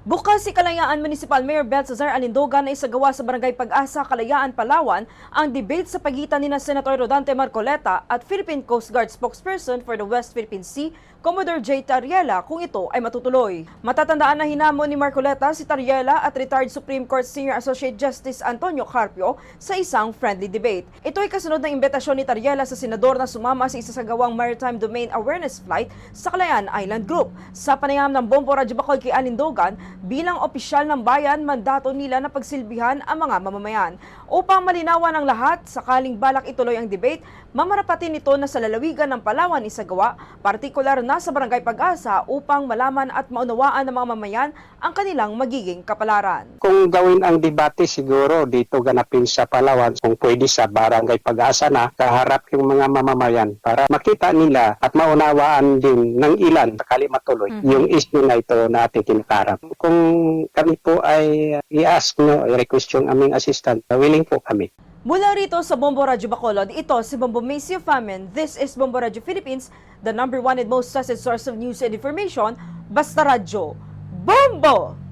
Bukas si Kalayaan Municipal Mayor Baltazar Alindogan na isagawa sa Barangay Pag-asa, Kalayaan, Palawan ang debate sa pagitan ni Senator Rodante Marcoleta at Philippine Coast Guard spokesperson for the West Philippine Sea, Commodore J. Tariela, kung ito ay matutuloy. Matatandaan na hinamon ni Marcoleta si Tariela at retired Supreme Court Senior Associate Justice Antonio Carpio sa isang friendly debate. Ito ay kasunod ng imbitasyon ni Tariela sa senador na sumama sa isasagawang Maritime Domain Awareness Flight sa Kalayaan Island Group. Sa panayam ng Bombo Radyo Bacol kay Alindogan, bilang opisyal ng bayan, mandato nila na pagsilbihan ang mga mamamayan. Upang malinawan ang lahat, sakaling balak ituloy ang debate, mamarapatin nito na sa lalawigan ng Palawan isagawa, partikular na sa Barangay Pag-asa upang malaman at maunawaan ng mga mamamayan ang kanilang magiging kapalaran. Kung gawin ang debate siguro dito ganapin sa Palawan, kung pwede sa Barangay Pag-asa na kaharap yung mga mamamayan para makita nila at maunawaan din ng ilan sakali matuloy yung issue na ito na ating kinakarap. Kung kami po ay i-ask i-request yung aming assistant, willing po kami. Mula rito sa Bombo Radyo Bacolod, ito si Bombo Macy Famin. This is Bombo Radyo Philippines, the #1 and most trusted source of news and information. Basta Radyo. Bombo!